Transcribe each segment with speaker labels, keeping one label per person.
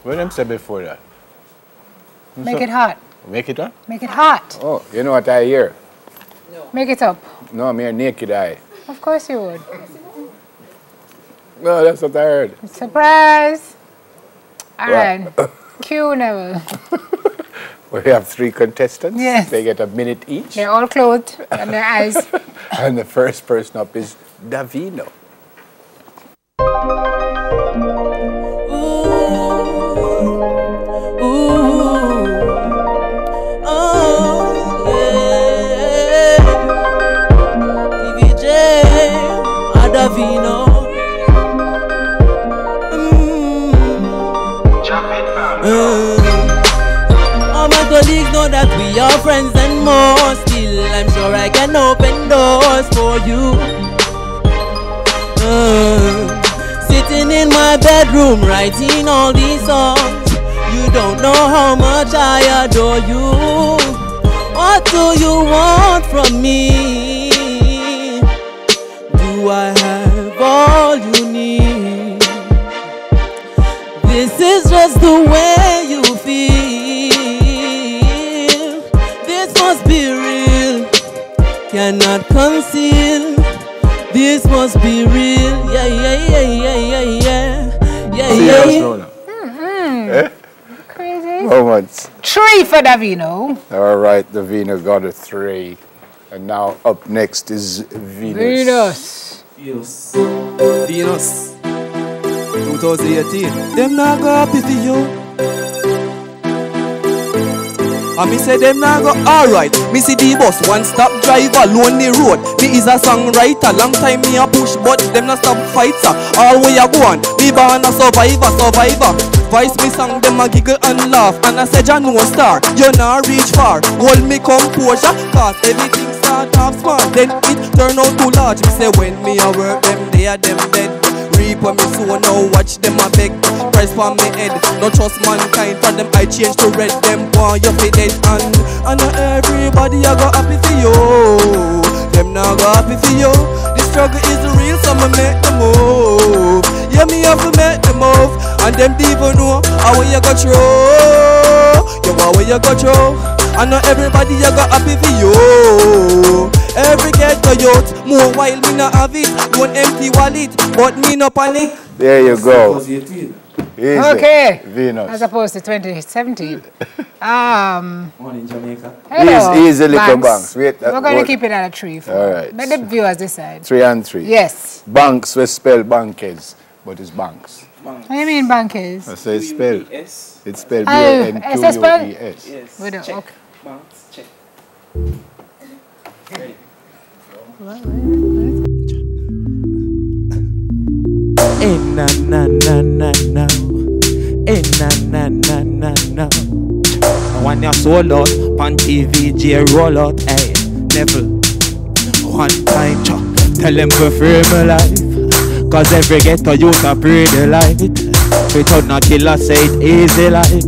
Speaker 1: What them said before that?
Speaker 2: Make it hot.
Speaker 1: Make it up?
Speaker 2: Make it hot.
Speaker 1: Oh, you know what I hear?
Speaker 2: Make it up.
Speaker 1: No, I'm here naked eye.
Speaker 2: Of course you would.
Speaker 1: No, that's what I heard.
Speaker 2: Surprise. All right. Cue Neville.
Speaker 1: We have 3 contestants.
Speaker 2: Yes.
Speaker 1: They get a minute each.
Speaker 2: They're all clothed and their eyes.
Speaker 1: And the first person up is Davino.
Speaker 3: Davino. All my colleagues know that we are friends and more. Still, I'm sure I can open doors for you. Sitting in my bedroom writing all these songs. You don't know how much I adore you. What do you want from me? Do I have all you need? This is just the way you feel. This must be real, cannot conceal. This must be real. Yeah, yeah, yeah, yeah, yeah, yeah, yeah, yeah.
Speaker 2: Crazy.
Speaker 1: How much?
Speaker 2: 3 for Davino.
Speaker 1: All right, Davino got a 3. And now up next is Venus.
Speaker 3: Venus 2018. Them not go happy for you. And me say them not go alright. Me see the bus, one stop driver, lonely road. Me is a songwriter, long time me a push, but them not stop fighter. All way I go on, me born a survivor. Vice me song, them a giggle and laugh. And I said, "Ya no star, you not reach far. Hold me composure, cause everything start off small. Then it turn out too large. Me say when me a work, them they are them dead. Reap when me so now watch them a beg. Price for me head, no trust mankind. For them I change to red, them want you fi dead. And not everybody a go happy for you. Them not go happy for you. The struggle is real, so me make the move. Yeah, me have to make the move. And them even know how you go through. You how you go through. And not everybody you got happy for you. Every ghetto youth, more while me not have it. Don't empty wallet, but me no panic.
Speaker 1: There you go. Easy.
Speaker 2: Okay.
Speaker 1: Venus.
Speaker 2: As opposed to 2017.
Speaker 3: One in Jamaica.
Speaker 2: Hello.
Speaker 1: Easy little banks. Wait,
Speaker 2: we're going to keep it at a 3.
Speaker 1: All right.
Speaker 2: Let the viewers decide.
Speaker 1: 3 and 3.
Speaker 2: Yes.
Speaker 1: Banks we spell bankers, but it's banks.
Speaker 2: What do you mean bankers?
Speaker 1: I say spell. It's spelled
Speaker 2: S-S-P-L?
Speaker 1: B-A-N-Q-U-E-S.
Speaker 3: Yes.
Speaker 2: We don't.
Speaker 3: Check.
Speaker 2: Okay.
Speaker 3: Banks, check. Eh na na na na na. Eh na na na na na. When you sold out, pan TV, roll out, hey, Neville. One time, tell them to free my life. Cause every ghetto youth a pray the light. Without no killer say it easy like.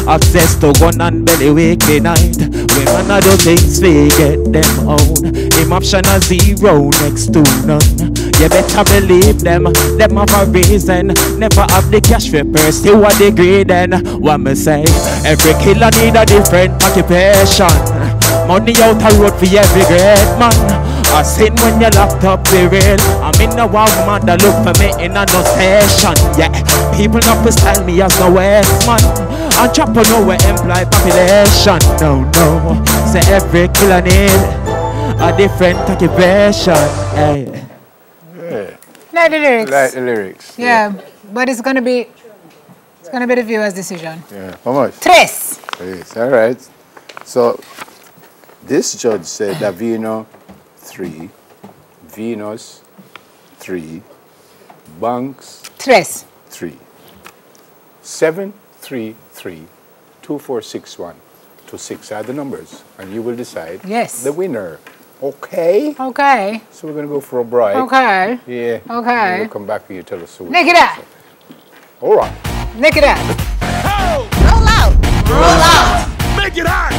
Speaker 3: Access to gun and belly weekly night. Women a do things we get them own. Him option a 0 next to none. You better believe them have a reason. Never have the cash for pursue a degree then. What me say? Every killer need a different occupation. Money out a road for every great man. I seen when you locked up the real. I'm in a wild man that look for me in a no station. Yeah, people not to style me as no West man. And chop on nowhere employ population. No, say every killer need a different occupation. Hey.
Speaker 1: Yeah.
Speaker 2: Like the lyrics.
Speaker 1: Like the lyrics.
Speaker 2: Yeah, but it's gonna be the viewer's decision.
Speaker 1: Yeah. How much?
Speaker 2: 3.
Speaker 1: Yes. All right. So this judge said Davino 3, Venus 3, Banks
Speaker 2: 3.
Speaker 1: 3. 7332461 to 6 are the numbers, and you will decide the winner. Okay?
Speaker 2: Okay.
Speaker 1: So we're going to go for a break.
Speaker 2: Okay.
Speaker 1: Yeah.
Speaker 2: Okay.
Speaker 1: We'll come back and you tell us who.
Speaker 2: Nick it out.
Speaker 1: All right.
Speaker 2: Nick it out.
Speaker 4: Oh! Roll out. Roll out. Make it hot.